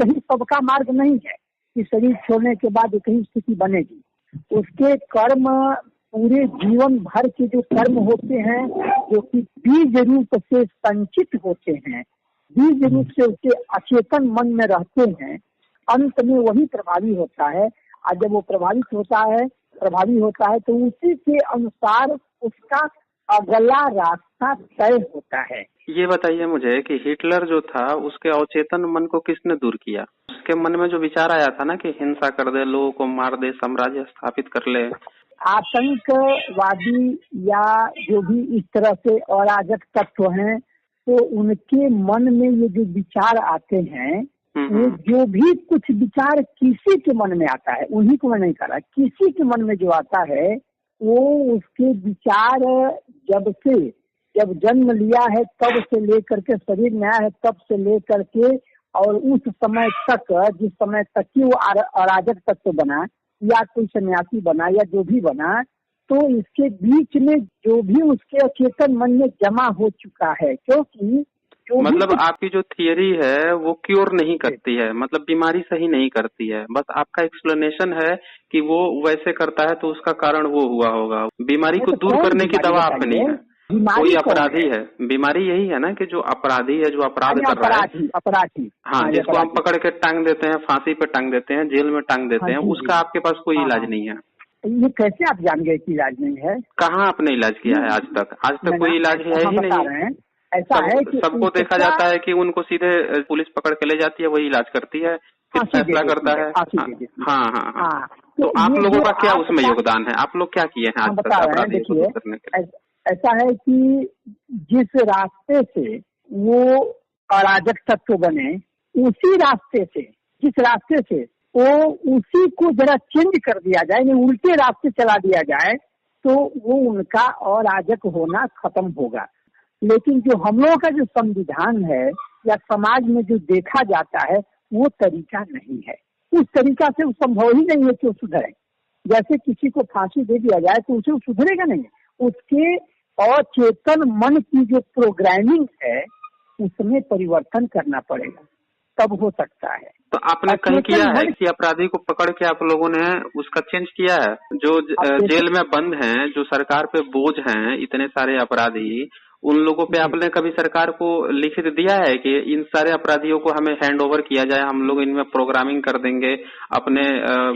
कहीं सबका मार्ग नहीं है कि शरीर छोड़ने के बाद एक ही स्थिति बनेगी। उसके कर्म पूरे जीवन भर के जो कर्म होते हैं, जो कि बीज रूप से संचित होते हैं, बीज रूप से उसके अचेतन मन में रहते हैं, अंत में वही प्रभावी होता है। और जब वो प्रभावी होता है तो उसी के अनुसार उसका अगला रास्ता तय होता है। ये बताइए मुझे कि हिटलर जो था उसके अवचेतन मन को किसने दूर किया? उसके मन में जो विचार आया था ना कि हिंसा कर दे, लोगों को मार दे, साम्राज्य स्थापित कर ले, आतंकवादी या जो भी इस तरह से अराजक तत्व हैं, तो उनके मन में ये जो विचार आते हैं, वो जो भी कुछ विचार किसी के मन में आता है, उन्हीं को मैं नहीं कह रहा, किसी के मन में जो आता है वो उसके विचार जब जन्म लिया है तब से लेकर के शरीर में आया है तब से लेकर के और उस समय तक, जिस समय तक कि वो अराजक तत्व बना या कोई सन्यासी बना या जो भी बना, तो इसके बीच में जो भी उसके अचेतन मन में जमा हो चुका है। क्योंकि मतलब आपकी जो थियरी है वो क्योर नहीं करती है, मतलब बीमारी सही नहीं करती है, बस आपका एक्सप्लेनेशन है कि वो वैसे करता है तो उसका कारण वो हुआ होगा। बीमारी को दूर करने की दवा आप में नहीं है। कोई अपराधी है, बीमारी यही है ना कि जो अपराधी है, जो अपराध कर रहा है, अपराधी हाँ, जिसको हम पकड़ के टांग देते हैं, फांसी पे टांग देते हैं, जेल में टांग देते हैं, उसका आपके पास कोई इलाज नहीं है। ये कैसे आप जान गए कि इलाज नहीं है? कहाँ आपने इलाज किया है आज तक कोई इलाज है ही नहीं। ऐसा है कि सबको देखा जाता है कि उनको सीधे पुलिस पकड़ के ले जाती है, वही इलाज करती है, फिर फैसला करता है। हाँ। तो आप लोगों का क्या उसमें योगदान है? आप लोग क्या किए हैं आज तक अपराधियों को दूर करने के लिए? ऐसा है कि जिस रास्ते से वो अराजक तत्व बने, उसी रास्ते से, जिस रास्ते से वो उसी को जरा चेंज कर दिया जाए, नहीं उल्टे रास्ते चला दिया जाए, तो वो उनका अराजक होना खत्म होगा। लेकिन जो हम लोगों का जो संविधान है या समाज में जो देखा जाता है, वो तरीका नहीं है। उस तरीका से वो संभव ही नहीं है कि वो सुधरे। जैसे किसी को फांसी दे दिया जाए तो उसे वो सुधरेगा नहीं, उसके अचेतन मन की जो प्रोग्रामिंग है उसमें परिवर्तन करना पड़ेगा, तब हो सकता है। तो आपने कहीं किया है कि अपराधी को पकड़ के आप लोगों ने उसका चेंज किया है? जो जेल में बंद हैं, जो सरकार पे बोझ हैं, इतने सारे अपराधी, उन लोगों पे आपने कभी सरकार को लिखित दिया है कि इन सारे अपराधियों को हमें हैंड ओवर किया जाए, हम लोग इनमें प्रोग्रामिंग कर देंगे, अपने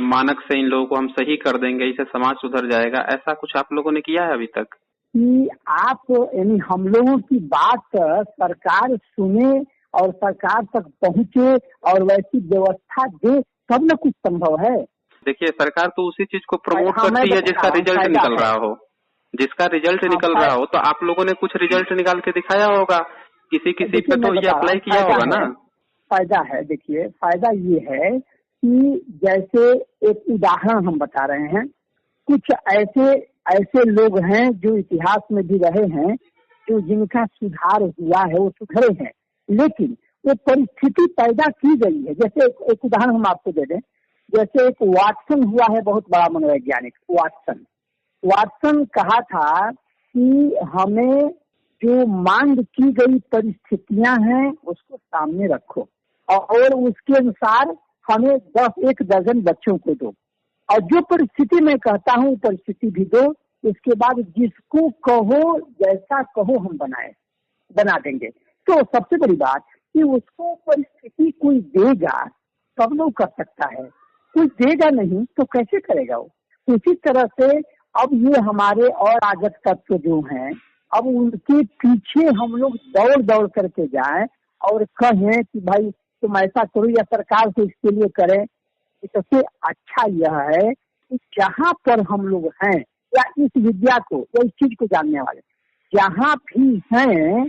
मानक से इन लोगों को हम सही कर देंगे, इससे समाज सुधर जाएगा, ऐसा कुछ आप लोगों ने किया है अभी तक? कि आप यानी हम लोगों की बात सरकार सुने और सरकार तक पहुंचे और वैसी व्यवस्था दे, तब न कुछ संभव है। देखिए, सरकार तो उसी चीज को प्रमोट करती है जिसका रिजल्ट निकल रहा हो, निकल रहा हो। तो आप लोगों ने कुछ रिजल्ट निकाल के दिखाया होगा, किसी पे तो ये अप्लाई किया होगा ना। फायदा है, देखिए फायदा ये है कि जैसे एक उदाहरण हम बता रहे हैं, कुछ ऐसे लोग हैं जो इतिहास में भी रहे हैं, जो जिनका सुधार हुआ है, वो सुधरे हैं, लेकिन वो परिस्थिति पैदा की गई है। जैसे एक उदाहरण हम आपको दे दें, जैसे एक वाटसन हुआ है, बहुत बड़ा मनोवैज्ञानिक वाटसन कहा था कि हमें जो मांग की गई परिस्थितियां हैं उसको सामने रखो और उसके अनुसार हमें 1 दर्जन बच्चों को दो, और जो परिस्थिति मैं कहता हूँ परिस्थिति भी दो, इसके बाद जिसको कहो जैसा कहो हम बना देंगे। तो सबसे बड़ी बात कि उसको परिस्थिति कोई देगा तब वो कर सकता है, कोई देगा नहीं तो कैसे करेगा वो। उसी तरह से अब ये हमारे और अराजक तत्व जो हैं, अब उनके पीछे हम लोग दौड़ करके जाएं और कहें कि भाई तुम ऐसा करो या सरकार से इसके लिए करें, सबसे अच्छा यह है कि जहाँ पर हम लोग हैं या इस विद्या को या इस चीज को जानने वाले जहाँ भी हैं,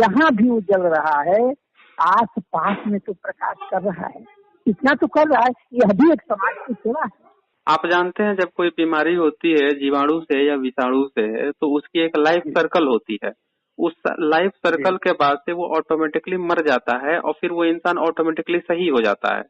जहाँ भी वो जल रहा है, आस पास में तो प्रकाश कर रहा है, इतना तो कर रहा है। यह भी एक समाज की सेवा है। आप जानते हैं, जब कोई बीमारी होती है जीवाणु से या विषाणु से, तो उसकी एक लाइफ सर्कल होती है। उस लाइफ सर्कल के बाद से वो ऑटोमेटिकली मर जाता है और फिर वो इंसान ऑटोमेटिकली सही हो जाता है।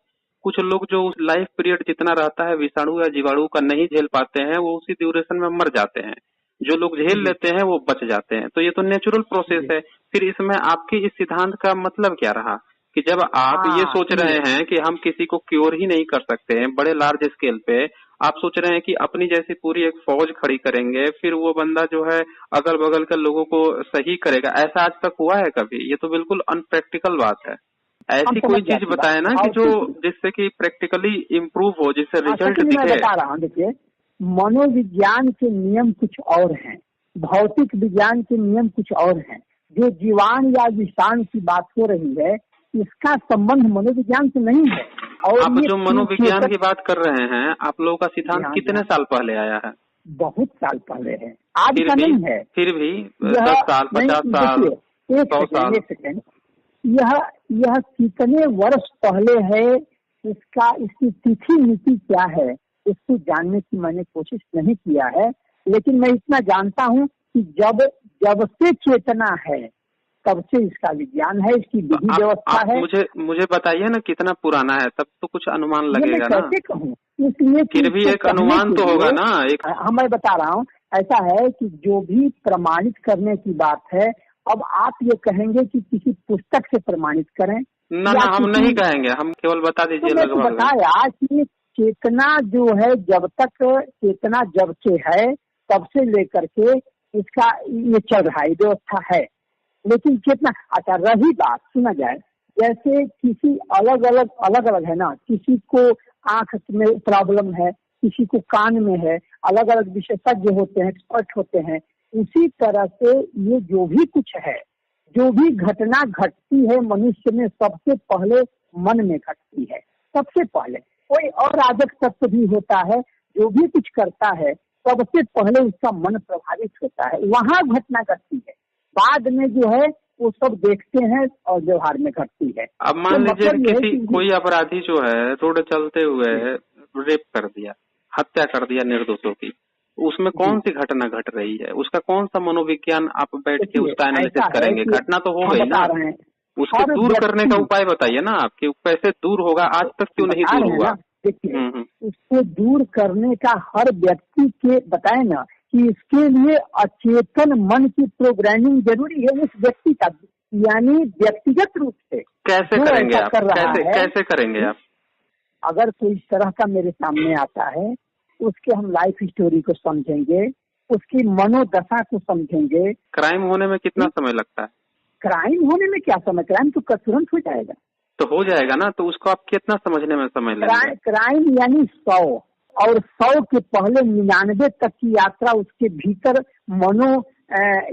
कुछ लोग जो उस लाइफ पीरियड जितना रहता है विषाणु या जीवाणु का नहीं झेल पाते हैं, वो उसी ड्यूरेशन में मर जाते हैं। जो लोग झेल लेते हैं वो बच जाते हैं। तो ये तो नेचुरल प्रोसेस है। फिर इसमें आपकी इस सिद्धांत का मतलब क्या रहा कि जब आप ये सोच रहे हैं कि हम किसी को क्योर ही नहीं कर सकते हैं बड़े लार्ज स्केल पे, आप सोच रहे हैं कि अपनी जैसी पूरी एक फौज खड़ी करेंगे, फिर वो बंदा जो है अगल बगल के लोगों को सही करेगा। ऐसा आज तक हुआ है कभी? ये तो बिल्कुल अनप्रैक्टिकल बात है। ऐसी कोई चीज बताए ना कि जो जिससे कि प्रैक्टिकली इम्प्रूव हो, जिससे रिजल्ट दिखे। मैं बता रहा हूँ, देखिए मनोविज्ञान के नियम कुछ और हैं, भौतिक विज्ञान के नियम कुछ और हैं। जो जीवाणु या विषाणु की बात हो रही है, इसका संबंध मनोविज्ञान से नहीं है। और आप जो मनोविज्ञान की बात कर रहे हैं, आप लोगों का सिद्धांत कितने साल पहले आया है? बहुत साल पहले है, आज का नहीं है। फिर भी 10 साल, 50 साल, 100 साल। एक सेकेंड, यह कितने वर्ष पहले है, इसकी तिथि नीति क्या है, इसको जानने की मैंने कोशिश नहीं किया है। लेकिन मैं इतना जानता हूँ कि जब से चेतना है तब से इसका विज्ञान है, इसकी विधि व्यवस्था है। मुझे बताइए ना कितना पुराना है, तब तो कुछ अनुमान लगेगा ना। कैसे कहूँ, इसलिए फिर भी एक अनुमान तो होगा ना। मैं बता रहा हूँ, ऐसा है कि जो भी प्रमाणित करने की बात है, अब आप ये कहेंगे कि किसी पुस्तक से प्रमाणित करें ना, हम नहीं कहेंगे, हम केवल बता दीजिए। तो बताया कि चेतना जो है, जब तक चेतना जब से है तब से लेकर के इसका ये चल रहा है, व्यवस्था है। लेकिन चेतना, अच्छा रही बात, सुना जाए, जैसे किसी अलग अलग है ना, किसी को आंख में प्रॉब्लम है, किसी को कान में है, अलग अलग विशेषज्ञ होते हैं, एक्सपर्ट होते हैं। उसी तरह से ये जो भी कुछ है, जो भी घटना घटती है मनुष्य में, सबसे पहले मन में घटती है। सबसे पहले कोई अराजक तत्व भी होता है, जो भी कुछ करता है सबसे पहले उसका मन प्रभावित होता है, वहां घटना घटती है। बाद में जो है वो सब देखते हैं और व्यवहार में घटती है। अब मान लीजिए कोई अपराधी जो है रोड चलते हुए रेप कर दिया, हत्या कर दिया निर्दोषों की, उसमें कौन सी घटना घट रही है, उसका कौन सा मनोविज्ञान आप बैठ के उसका एनालिसिस करेंगे? घटना तो हो गई ना, उसको दूर करने का उपाय बताइए ना आप, कि कैसे दूर होगा, आज तक क्यों नहीं दूर हुआ? देखिए, उसको दूर करने का हर व्यक्ति के बताए ना कि इसके लिए अचेतन मन की प्रोग्रामिंग जरूरी है उस व्यक्ति का, यानी व्यक्तिगत रूप से। कैसे करेंगे आप? कैसे करेंगे आप? अगर कोई इस तरह का मेरे सामने आता है, उसके हम लाइफ स्टोरी को समझेंगे, उसकी मनोदशा को समझेंगे। क्राइम होने में कितना समय लगता है? क्राइम होने में क्या समय, क्राइम तो तुरंत हो जाएगा। तो हो जाएगा ना, तो उसको आप कितना समझने में समय लगेगा? क्राइम यानी 100, और 100 के पहले 99 तक की यात्रा उसके भीतर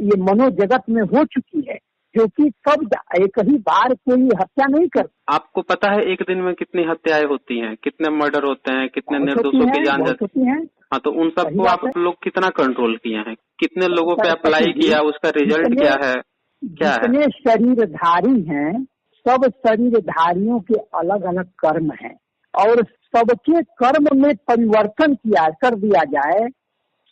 ये मनोजगत में हो चुकी है, जो कि सब एक ही बार कोई हत्या नहीं कर। आपको पता है एक दिन में कितनी हत्याएं होती हैं, कितने मर्डर होते हैं, कितने निर्दोषों की जान जाती है? हाँ, तो उन सबको आप लोग कितना कंट्रोल किए हैं? कितने लोगों पे अप्लाई किया, उसका रिजल्ट क्या है? जितने शरीरधारी हैं, सब शरीरधारियों के अलग अलग कर्म हैं, और सबके कर्म में परिवर्तन कर दिया जाए,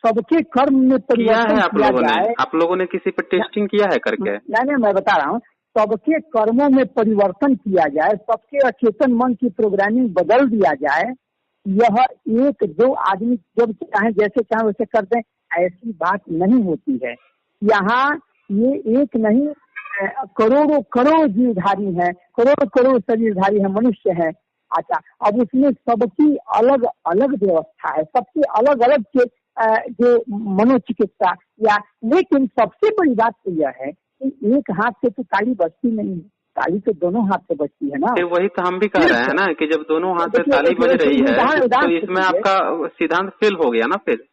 सबके कर्म में परिवर्तन आप लोगों ने किसी पर टेस्टिंग किया है करके? नहीं, मैं बता रहा हूँ, सबके कर्मों में परिवर्तन किया जाए, सबके अचेतन मन की प्रोग्रामिंग बदल दिया जाए। यह एक दो आदमी जब चाहे जैसे चाहे वैसे कर दें, ऐसी बात नहीं होती है। यहाँ ये एक नहीं, करोड़ों जीवधारी हैं, करोड़ों शरीरधारी हैं, मनुष्य हैं। अच्छा, अब उसमें सबकी अलग अलग व्यवस्था है, सबकी अलग अलग जो मनोचिकित्सा या, लेकिन सबसे बड़ी बात तो यह है कि एक हाथ से तो ताली बजती नहीं है, ताली तो दोनों हाथ से बजती है ना। वही तो हम भी कह रहे हैं ना कि जब दोनों हाथ से ताली बज रही है तो इसमें आपका सिद्धांत फेल हो गया ना। फिर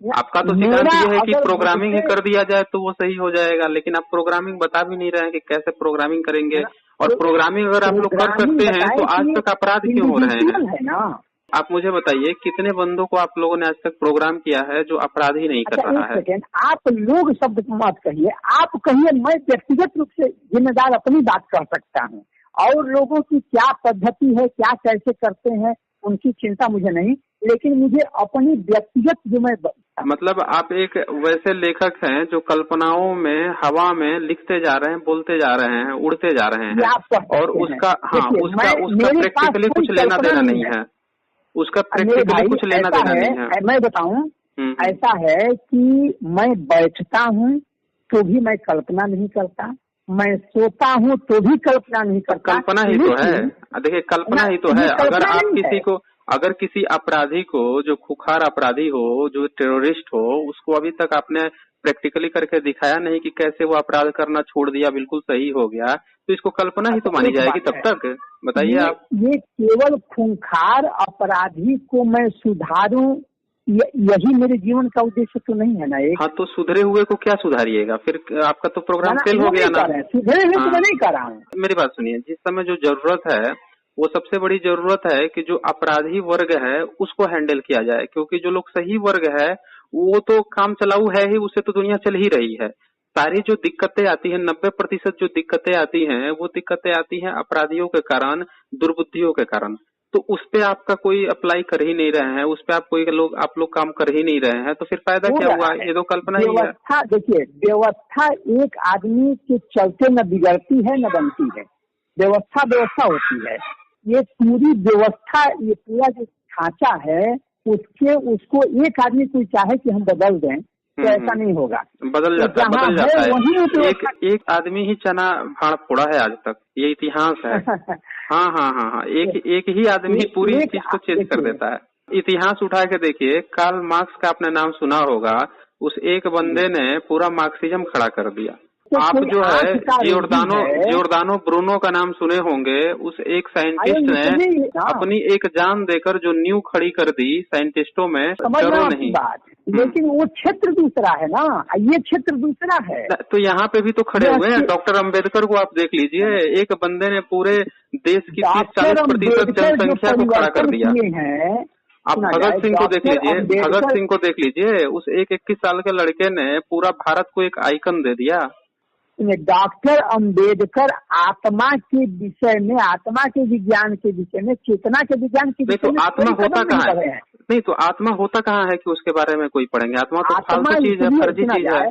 आपका तो सिद्धांत ये है कि प्रोग्रामिंग ही कर दिया जाए तो वो सही हो जाएगा, लेकिन आप प्रोग्रामिंग बता भी नहीं रहे हैं कि कैसे प्रोग्रामिंग करेंगे। और प्रोग्रामिंग अगर आप लोग कर सकते हैं तो आज तक अपराध क्यों हो रहे हैं? आप मुझे बताइए कितने बंदों को आप लोगों ने आज तक प्रोग्राम किया है जो अपराध ही नहीं कर रहा है? आप लोग शब्द मत कहिए, आप कहिए। मैं व्यक्तिगत रूप से जिम्मेदार अपनी बात कर सकता हूँ, और लोगों की क्या पद्धति है, क्या कैसे करते हैं, उनकी चिंता मुझे नहीं, लेकिन मुझे अपनी व्यक्तिगत जो मैं मतलब आप एक वैसे लेखक हैं जो कल्पनाओं में हवा में लिखते जा रहे हैं, बोलते जा रहे हैं, उड़ते जा रहे हैं, और उसका उसका प्रैक्टिकली कुछ लेना देना नहीं है, उसका प्रैक्टिकली कुछ लेना देना नहीं है। मैं बताऊं, ऐसा है कि मैं बैठता हूं तो भी मैं कल्पना नहीं करता, मैं सोता हूँ तो भी कल्पना नहीं करता। कल्पना ही तो है, देखिए कल्पना ही तो है। अगर आप किसी को, अगर किसी अपराधी को, जो खुखार अपराधी हो, जो टेररिस्ट हो, उसको अभी तक आपने प्रैक्टिकली करके दिखाया नहीं कि कैसे वो अपराध करना छोड़ दिया, बिल्कुल सही हो गया, तो इसको कल्पना ही तो मानी जाएगी तब तक। बताइए आप। ये केवल खूंखार अपराधी को मैं सुधारूं, यही मेरे जीवन का उद्देश्य तो नहीं है ना। एक हाँ, तो सुधरे हुए को क्या सुधारिएगा फिर? आपका तो प्रोग्राम फेल हो गया ना। सुधरे हुए तो मैं नहीं कर रहा हूँ। मेरी बात सुनिए, जिस समय जो जरूरत है, वो सबसे बड़ी जरूरत है कि जो अपराधी वर्ग है उसको हैंडल किया जाए, क्योंकि जो लोग सही वर्ग है वो तो काम चलाऊ है ही, उससे तो दुनिया चल ही रही है। सारी जो दिक्कतें आती हैं, 90% जो दिक्कतें आती हैं, वो दिक्कतें आती हैं अपराधियों के कारण, दुर्बुद्धियों के कारण। तो उस पे आपका कोई अप्लाई कर ही नहीं रहे हैं, उस पे आप लोग काम कर ही नहीं रहे हैं, तो फिर फायदा क्या हुआ? ये तो कल्पना ही है। व्यवस्था देखिए, व्यवस्था एक आदमी के चलते न बिगड़ती है न बनती है। व्यवस्था होती है। ये पूरी व्यवस्था, ये पूरा जो ढांचा है, उसको एक आदमी कोई चाहे कि हम बदल दें तो ऐसा नहीं होगा। बदल जाता है। एक आदमी ही चना भाड़ फोड़ा है आज तक, ये इतिहास है। हाँ, एक ही आदमी पूरी चीज को चेंज कर देता है। इतिहास उठा के देखिए, कार्ल मार्क्स का आपने नाम सुना होगा, उस एक बंदे ने पूरा मार्क्सिज्म खड़ा कर दिया। आप जो है जियोर्दानो ब्रूनो का नाम सुने होंगे, उस एक साइंटिस्ट ने अपनी एक जान देकर जो न्यू खड़ी कर दी साइंटिस्टों में, डरो नहीं। लेकिन वो क्षेत्र दूसरा है ना, ये क्षेत्र दूसरा है। तो यहाँ पे भी तो खड़े हुए हैं। डॉक्टर अम्बेडकर को आप देख लीजिए, एक बंदे ने पूरे देश की 30-40% जनसंख्या को खड़ा कर दिया है। आप भगत सिंह को देख लीजिए, उस एक 21 साल के लड़के ने पूरा भारत को एक आइकन दे दिया। डॉक्टर अंबेडकर आत्मा के विषय में, आत्मा के विज्ञान के विषय में, चेतना के विज्ञान के विषय में, आत्मा होता कहाँ है? नहीं तो आत्मा होता कहाँ है कि उसके बारे में कोई पढ़ेंगे? आत्मा तो फालतू चीज है, फर्जी चीज है।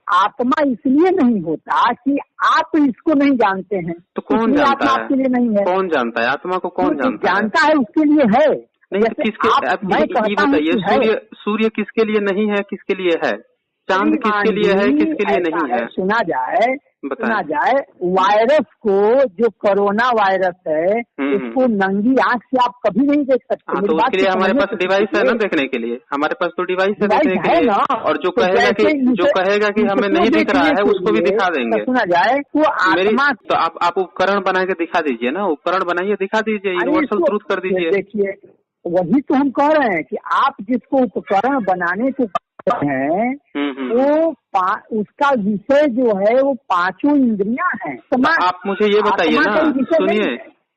आत्मा इसलिए नहीं होता कि आप इसको नहीं जानते हैं। तो कौन जानता है? आपके लिए नहीं है। कौन जानता है आत्मा को? कौन जानता है, उसके लिए है। नहीं, किसके बताइए, सूर्य किसके लिए नहीं है, किसके लिए है? चांद किसके लिए है, किसके लिए नहीं है? सुना जाए वायरस को, जो कोरोना वायरस है, उसको नंगी आंख से आप कभी नहीं देख सकते। तो उसके लिए हमारे पास डिवाइस है ना देखने के लिए, हमारे पास तो डिवाइस है देखने के लिए। और जो कहेगा कि हमें नहीं दिख रहा है, उसको भी दिखा देंगे। सुना जाए वो आत्मा, तो आप उपकरण बना के दिखा दीजिए ना, उपकरण बनाइए, दिखा दीजिए, यूनिवर्सल ट्रूथ कर दीजिए। देखिए, वही तो हम कह रहे हैं कि आप जिसको उपकरण बनाने को है, वो उसका विषय जो है वो पांचों इंद्रियां हैं। आप मुझे ये बताइए ना, सुनिए,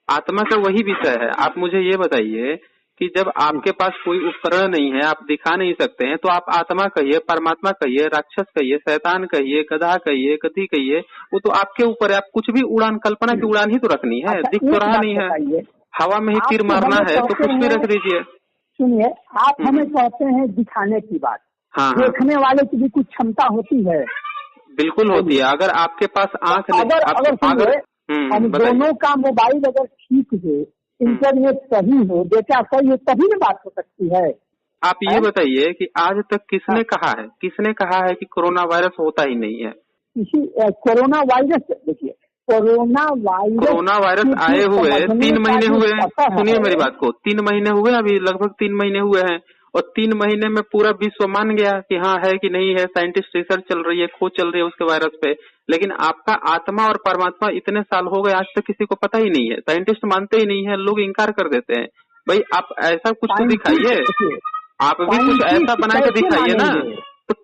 आत्मा का वही विषय है। आप मुझे ये बताइए कि जब आपके पास कोई उपकरण नहीं है, आप दिखा नहीं सकते हैं, तो आप आत्मा कहिए, परमात्मा कहिए, राक्षस कहिए, शैतान कहिए, गधा कहिए, गति कहिए, वो तो आपके ऊपर है। आप कुछ भी उड़ान, कल्पना की उड़ान ही तो रखनी है। दिख तो रहा नहीं है, हवा में ही तीर मारना है, तो कुछ भी रख दीजिए। सुनिए, आप हमें कहते हैं दिखाने की बात। हाँ, देखने वाले की भी कुछ क्षमता होती है। बिल्कुल होती है। अगर आपके पास आंख, अगर हम दोनों का मोबाइल अगर ठीक हो, इंटरनेट सही हो, डेटा सही हो, तभी ना बात हो सकती है। आप ये बताइए कि आज तक किसने कहा है कि कोरोना वायरस होता ही नहीं है? कोरोना वायरस, देखिए, कोरोना वायरस आए हुए 3 महीने हुए हैं। सुनिए मेरी बात को, 3 महीने हुए, अभी लगभग 3 महीने हुए हैं, और 3 महीने में पूरा विश्व मान गया कि हाँ है कि नहीं है, साइंटिस्ट रिसर्च चल रही है, खोज चल रही है उसके वायरस पे। लेकिन आपका आत्मा और परमात्मा इतने साल हो गए, आज तक किसी को पता ही नहीं है। साइंटिस्ट मानते ही नहीं है, लोग इनकार कर देते हैं। भाई आप ऐसा कुछ तो दिखाइए, आप भी कुछ ऐसा बना के दिखाइए ना। तो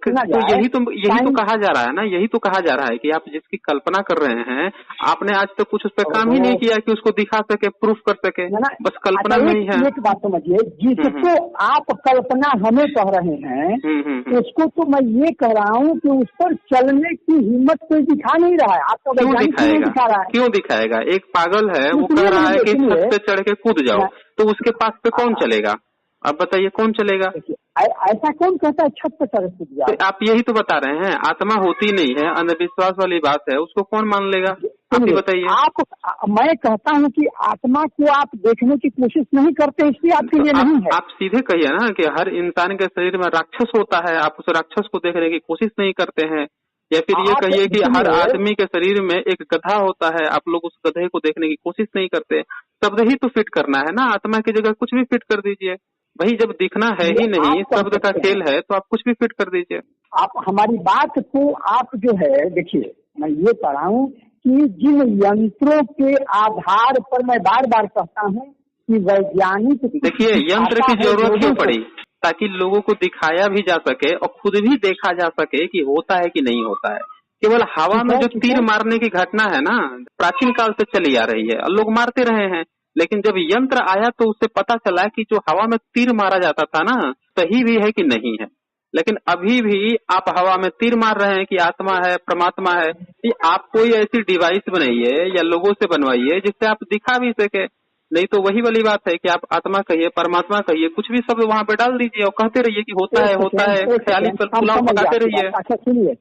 यही तो कहा जा रहा है ना, यही तो कहा जा रहा है कि आप जिसकी कल्पना कर रहे हैं, आपने आज तक कुछ उस पर काम ही नहीं किया कि उसको दिखा सके, प्रूफ कर सके, बस कल्पना में ही है। एक बात समझिए, जिसको आप कल्पना हमें कह रहे हैं, उसको तो मैं ये कह रहा हूँ कि उस पर चलने की हिम्मत कोई दिखा नहीं रहा है। आपका क्यों दिखाएगा? क्यों दिखाएगा? एक पागल है, वो कह रहा है कि छत पे चढ़ के कूद जाओ, तो उसके पास पे कौन चलेगा? आप बताइए, कौन चलेगा? ऐसा कौन कहता है छत पे चढ़ कूद जाओ? आप यही तो बता रहे हैं, आत्मा होती नहीं है, अंधविश्वास वाली बात है, उसको कौन मान लेगा? आप ही बताइए। मैं कहता हूँ कि आत्मा को आप देखने की कोशिश नहीं करते, इसलिए आपके लिए नहीं है। आप सीधे कहिए ना कि हर इंसान के शरीर में राक्षस होता है, आप उस राक्षस को देखने की कोशिश नहीं करते हैं, या फिर ये कहिए कि हर आदमी के शरीर में एक गधा होता है, आप लोग उस गधे को देखने की कोशिश नहीं करते। शब्द ही तो फिट करना है ना, आत्मा की जगह कुछ भी फिट कर दीजिए भाई। जब दिखना है ही नहीं, शब्द का खेल है, तो आप कुछ भी फिट कर दीजिए। आप हमारी बात को आप जो है देखिए, मैं ये कह रहा हूँ कि जिन यंत्रों के आधार पर मैं बार बार कहता हूँ कि वैज्ञानिक, देखिए यंत्र की जरूरत क्यों पड़ी, ताकि लोगों को दिखाया भी जा सके और खुद भी देखा जा सके कि होता है कि नहीं होता है। केवल हवा में जो तीर मारने की घटना है ना, प्राचीन काल से चली आ रही है और लोग मारते रहे हैं, लेकिन जब यंत्र आया तो उससे पता चला कि जो हवा में तीर मारा जाता था ना, सही भी है कि नहीं है। लेकिन अभी भी आप हवा में तीर मार रहे हैं कि आत्मा है, परमात्मा है। कि आप कोई ऐसी डिवाइस बनाइए या लोगों से बनवाइए जिससे आप दिखा भी सके। नहीं तो वही वाली बात है कि आप आत्मा कहिए, परमात्मा कहिए, कुछ भी शब्द वहाँ पे डाल दीजिए और कहते रहिए कि होता है, ख्याली पुलाव पकाते रहिए। अच्छा सुनिए,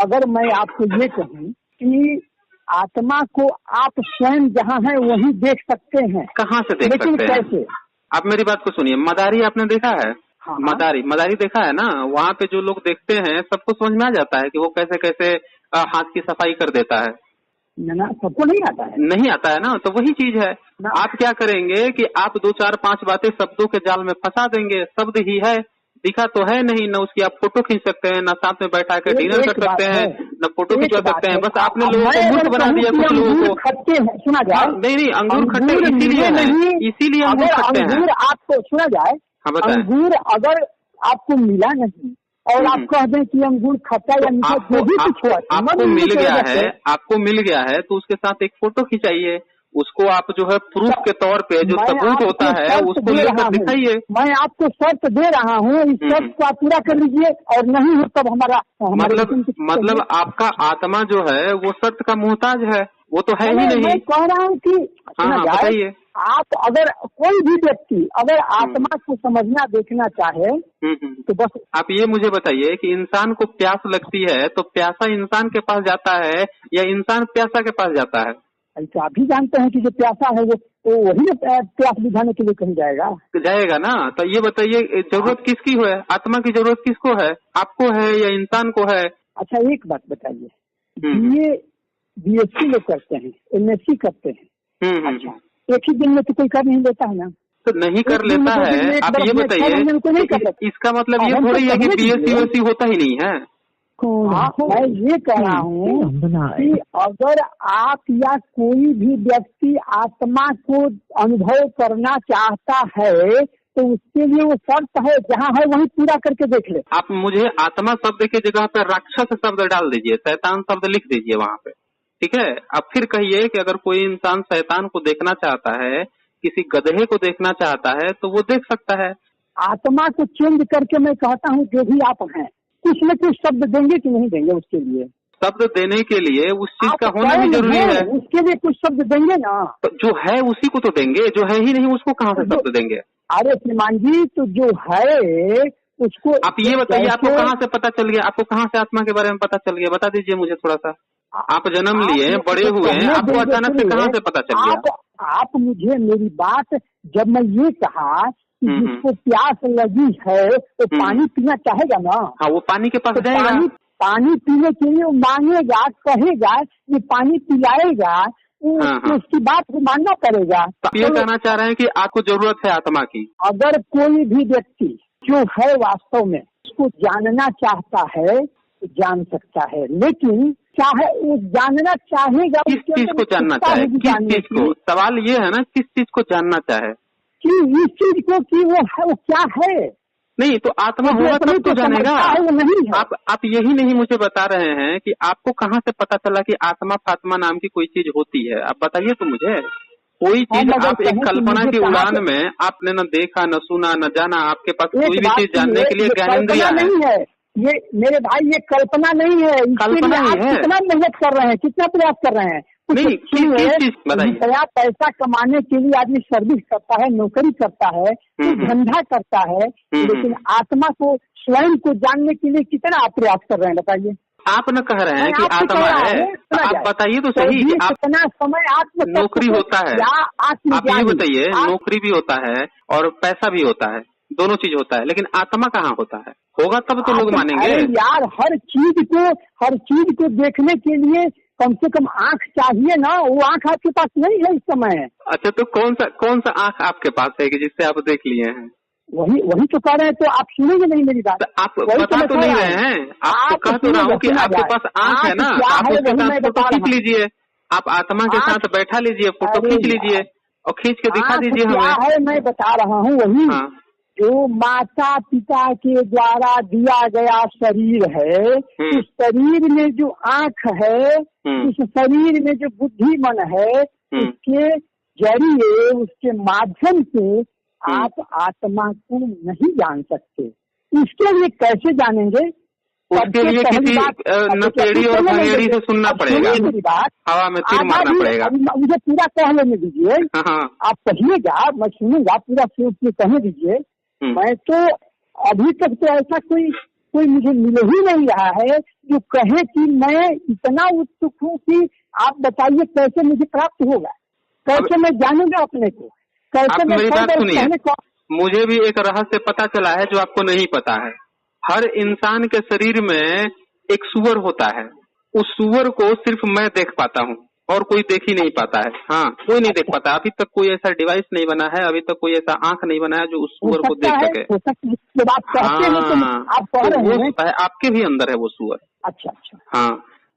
अगर मैं आपको ये कहूँ कि आत्मा को आप स्वयं जहाँ है वहीं देख सकते हैं। कहाँ से देख सकते हैं? कैसे? आप मेरी बात को सुनिए, मदारी आपने देखा है? हाँ, मदारी देखा है ना, वहाँ पे जो लोग देखते हैं सबको समझ में आ जाता है कि वो कैसे कैसे हाथ की सफाई कर देता है ना, सबको नहीं आता है। नहीं आता है ना, तो वही चीज है। आप क्या करेंगे कि आप 2 4 5 बातें शब्दों के जाल में फंसा देंगे। शब्द ही है, दिखा तो है नहीं, न उसकी आप फोटो खींच सकते हैं, न साथ में बैठा कर डिनर कर सकते हैं, न फोटो खिंचवा सकते हैं। बस आपने लोगों को मूर्ख बना दिया। कुछ लोगों को खट्टे हैं, सुना जाए। नहीं, अंगूर खट्टे इसीलिए अंगूर खट्टे हैं। आपको सुना जाए, अंगूर अगर आपको मिला नहीं और आप कह दें कि अंगूर खट्टा या मीठा, जो भी कुछ हो, आपको मिल गया है तो उसके साथ एक फोटो खिंचाइए, उसको आप जो है प्रूफ के तौर पे जो सबूत होता है उसको लेकर दिखाइए। मैं आपको शर्त दे रहा हूँ, इस शर्त को आप पूरा कर लीजिए, और नहीं हो तब हमारा मतलब आपका आत्मा जो है वो शर्त का मोहताज है, वो तो है ही नहीं। मैं कह रहा हूँ कि बताइए, आप अगर कोई भी व्यक्ति अगर आत्मा को समझना देखना चाहे तो बस आप ये मुझे बताइए कि इंसान को प्यास लगती है तो प्यासा इंसान के पास जाता है या इंसान प्यासा के पास जाता है? ऐसा आप भी जानते हैं कि जो प्यासा है वो तो वही प्यास बुझाने के लिए कहीं जाएगा ना। तो ये बताइए जरूरत किसकी है? आत्मा की जरूरत किसको है? आपको है या इंसान को है? अच्छा एक बात बताइए, ये BSc लोग करते हैं, MSc करते हैं, अच्छा एक ही दिन में तो कोई कर नहीं लेता है ना, तो नहीं कर लेता है। आप ये बताइए, इसका मतलब ये थोड़ी है कि BSc होता ही नहीं है। मैं ये कह रहा हूँ कि अगर आप या कोई भी व्यक्ति आत्मा को अनुभव करना चाहता है तो उसके लिए वो शर्त है, जहाँ है वहीं पूरा करके देख ले। आप मुझे आत्मा शब्द की जगह पर राक्षस शब्द डाल दीजिए, शैतान शब्द लिख दीजिए वहाँ पे, ठीक है? अब फिर कहिए कि अगर कोई इंसान शैतान को देखना चाहता है, किसी गधे को देखना चाहता है तो वो देख सकता है। आत्मा को चेंज करके मैं कहता हूँ जो भी आप हैं, कुछ न कुछ शब्द देंगे कि नहीं देंगे? उसके लिए शब्द देने के लिए उस चीज का होना भी जरूरी है। उसके लिए कुछ शब्द देंगे ना, तो जो है उसी को तो देंगे, जो है ही नहीं उसको कहाँ से शब्द देंगे? अरे श्रीमान जी, तो जो है उसको आप ये बताइए, आपको कहाँ से पता चल गया? आपको कहाँ से आत्मा के बारे में पता चल गया? बता दीजिए मुझे थोड़ा सा। आप जन्म लिए, बड़े हुए हैं, आपको अचानक से कहाँ से पता चल गया? आप मुझे मेरी बात, जब मैं ये कहा जिसको प्यास लगी है तो पानी पीना चाहेगा ना, हाँ वो पानी के पास जाएगा। पानी पीने के लिए वो मांगेगा, कहेगा, ये पानी पिलाएगा, तो उसकी बात को मानना पड़ेगा। तो ये कहना चाह रहे हैं कि आपको जरूरत है आत्मा की। अगर कोई भी व्यक्ति जो है वास्तव में उसको जानना चाहता है तो जान सकता है, लेकिन चाहे वो जानना चाहेगा, किस चीज को जानना चाहे? किस चीज को? सवाल ये है ना, किस चीज को जानना चाहे? कि इस चीज को कि वो है, वो क्या है? नहीं तो आत्मा होगा तब तो जानेगा। वो नहीं है। आप यही नहीं मुझे बता रहे हैं कि आपको कहाँ से पता चला कि आत्मा फात्मा नाम की कोई चीज होती है? आप बताइए तो मुझे। कोई चीज आप एक कल्पना की उड़ान में आपने न देखा, न सुना, न जाना, आपके पास कोई भी चीज जानने के लिए ज्ञानेंद्रिय नहीं है। ये मेरे भाई, ये कल्पना नहीं है। कल्पना ही है। कितना मेहनत कर रहे हैं, कितना प्रयास कर रहे हैं? नहीं, बताइए। पैसा कमाने के लिए आदमी सर्विस करता है, नौकरी करता है, धंधा करता है, लेकिन आत्मा को स्वयं को जानने के लिए कितना आप प्रयास कर रहे हैं? बताइए। आप न कह रहे हैं कि आत्मा है, आप बताइए तो सही। कितना समय आत्म नौकरी होता है, आप ये बताइए, नौकरी भी होता है और पैसा भी होता है, दोनों चीज होता है, लेकिन आत्मा कहाँ होता है? होगा तब तो लोग मानेंगे। यार हर चीज को देखने के लिए कम से कम आंख चाहिए ना, वो आंख आपके पास नहीं है इस समय। अच्छा, तो कौन सा आंख आपके पास है कि जिससे आप देख लिए हैं? वही तो कह रहे हैं, तो आप सुनेंगे नहीं मेरी बात। आप बता तो नहीं रहे हैं, आप कह तो रहा हूँ कि आपके पास आंख है ना, आप उसके साथ फोटो खींच लीजिए, आप आत्मा के साथ बैठा लीजिए, फोटो खींच लीजिए और खींच के दिखा दीजिए हमें। क्या है मैं बता रहा हूँ, वही जो माता पिता के द्वारा दिया गया शरीर है, उस शरीर में जो आंख है, उस शरीर में जो बुद्धि मन है, उसके जरिए उसके माध्यम से आप आत्मा को नहीं जान सकते। इसके लिए कैसे जानेंगे? उसके लिए किसी नशेड़ी और भंगेड़ी से सुनना पड़ेगा, हवा में तीर मारना पड़ेगा। मुझे पूरा कह लेने दीजिए, आप कहिएगा मैं सुनूंगा, पूरा सोच के कहने दीजिए। मैं तो अभी तक तो ऐसा कोई मुझे मिल ही नहीं रहा है जो कहे कि मैं इतना उत्सुक हूँ कि आप बताइए कैसे मुझे प्राप्त होगा, कैसे मैं जानूंगा अपने को, कैसे मैं। मेरी बात सुनिए, मुझे भी एक रहस्य पता चला है जो आपको नहीं पता है। हर इंसान के शरीर में एक सूअर होता है, उस सूअर को सिर्फ मैं देख पाता हूँ और कोई देख ही नहीं पाता है। हाँ, कोई नहीं देख पाता। अभी तक कोई ऐसा डिवाइस नहीं बना है, अभी तक कोई ऐसा आंख नहीं बना है जो उस सूअर को देख सके। वो आपके भी अंदर है वो सूअर। अच्छा। हाँ,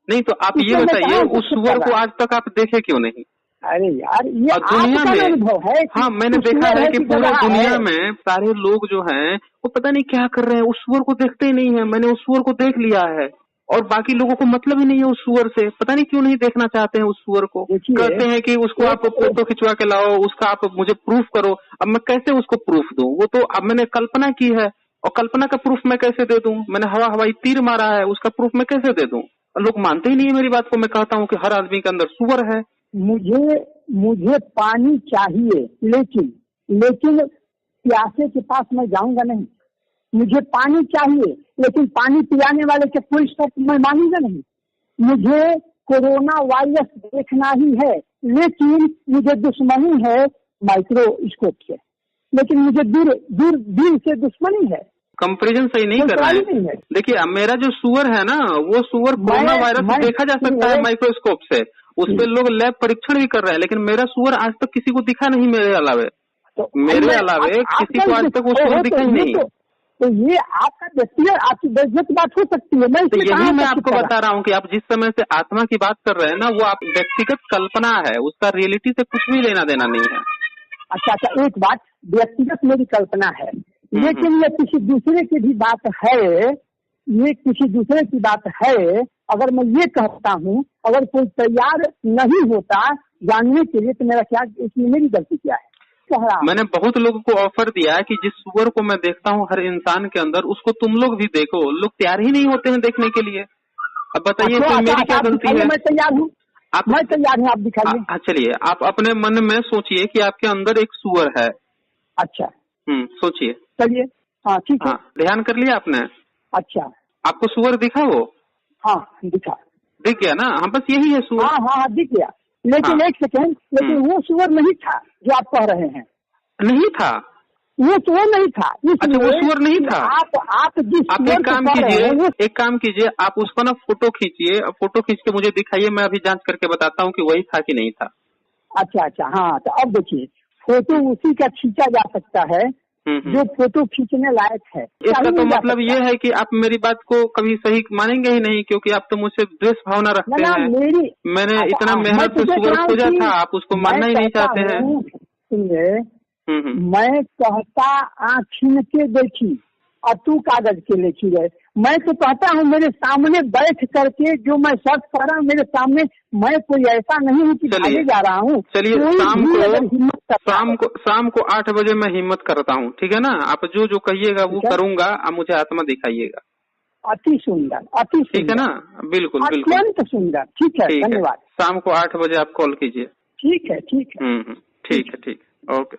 नहीं तो आप ये बताइए उस सूअर को आज तक आप देखे क्यों नहीं? अरे यार ये दुनिया में अनुभव है। हाँ, मैंने देखा है कि पूरे दुनिया में सारे लोग जो हैं वो पता नहीं क्या कर रहे हैं, उस सूअर को देखते ही नहीं है। मैंने उस सूअर को देख लिया है और बाकी लोगों को मतलब ही नहीं है उस सूअर से, पता नहीं क्यों नहीं देखना चाहते हैं उस सूअर को। कहते हैं कि उसको आप फोटो खिंचवा के लाओ, उसका आप मुझे प्रूफ करो। अब मैं कैसे उसको प्रूफ दूं? वो तो अब मैंने कल्पना की है और कल्पना का प्रूफ मैं कैसे दे दूं? मैंने हवाई तीर मारा है, उसका प्रूफ मैं कैसे दे दूं? लोग मानते ही नहीं है मेरी बात को। मैं कहता हूँ कि हर आदमी के अंदर सूअर है। मुझे पानी चाहिए, लेकिन प्यासे के पास मैं जाऊंगा नहीं। मुझे पानी चाहिए, लेकिन पानी पिलाने वाले के फुल स्टॉप मैं मानूंगा नहीं। मुझे कोरोना वायरस देखना ही है, लेकिन मुझे दुश्मनी है माइक्रोस्कोप से, लेकिन मुझे दूर से दुश्मनी है। कंपैरिजन सही नहीं कर रहा है। देखिए, मेरा जो सूअर है ना, वो सूअर कोरोना वायरस देखा जा सकता है माइक्रोस्कोप से, उस पे लोग लैब परीक्षण भी कर रहे हैं, लेकिन मेरा सूअर आज तक किसी को दिखा नहीं मेरे अलावे। तो मेरे अलावे किसी को आज तक वो सूअर दिखा ही नहीं। तो ये आपका व्यक्तिगत, आपकी व्यक्तिगत बात हो सकती है। तो यही मैं आपको बता रहा हूँ कि आप जिस समय से आत्मा की बात कर रहे हैं ना, वो आप व्यक्तिगत कल्पना है, उसका रियलिटी से कुछ भी लेना देना नहीं है। अच्छा, एक बात, व्यक्तिगत मेरी कल्पना है, लेकिन ये किसी दूसरे की भी बात है, ये किसी दूसरे की बात है। अगर मैं ये कहता हूँ, अगर कोई तैयार नहीं होता जानने के लिए, तो मेरा क्या, इसमें मेरी गलती क्या है? मैंने बहुत लोगों को ऑफर दिया है कि जिस सूअर को मैं देखता हूँ हर इंसान के अंदर, उसको तुम लोग भी देखो। लोग तैयार ही नहीं होते हैं देखने के लिए। अब बताइए तो मेरी क्या गलती है? मैं तैयार हूँ, मैं तैयार हूँ, आप दिखाइए। चलिए, आप अपने मन में सोचिए कि आपके अंदर एक सूअर है। अच्छा, सोचिए। चलिए, हाँ ठीक है। ध्यान कर लिया आपने? अच्छा, आपको सूअर दिखा? वो हाँ दिख गया ना? हाँ, बस यही है सूअर। हाँ दिख गया, लेकिन एक सेकेंड, लेकिन वो सूअर नहीं था जो आप कह रहे हैं। नहीं था, वो सूअर नहीं था। अच्छा, वो सूअर नहीं था। आप एक काम कीजिए, आप उसको ना फोटो खींचिए, फोटो खींच के मुझे दिखाइए, मैं अभी जांच करके बताता हूँ कि वही था कि नहीं था। अच्छा, हाँ, तो अब देखिए, फोटो उसी का खींचा जा सकता है जो फोटो खींचने लायक है। इसका तो मतलब ये है कि आप मेरी बात को कभी सही मानेंगे ही नहीं, क्योंकि आप तो मुझसे द्वेष भावना रखते हैं। मैंने इतना मेहनत से सूअर खोजा था, आप उसको मानना ही नहीं चाहते हैं। सुनिए, मैं कहता आँख छीन के देखी और तू कागज के लेखी गए। मैं तो कहता हूँ मेरे सामने बैठ करके जो मैं सर्च कर रहा हूँ मेरे सामने, मैं कोई ऐसा नहीं हूँ कि भागे जा रहा हूँ। चलिए, शाम को 8 बजे मैं हिम्मत करता हूँ, ठीक है ना? आप जो कहिएगा वो करूँगा, आप मुझे आत्मा दिखाइएगा। अति सुंदर, अति सुंदर, ठीक है ना? बिल्कुल, अत्यंत सुंदर। ठीक है, धन्यवाद। शाम को 8 बजे आप कॉल कीजिए। ठीक है। ठीक है, ओके।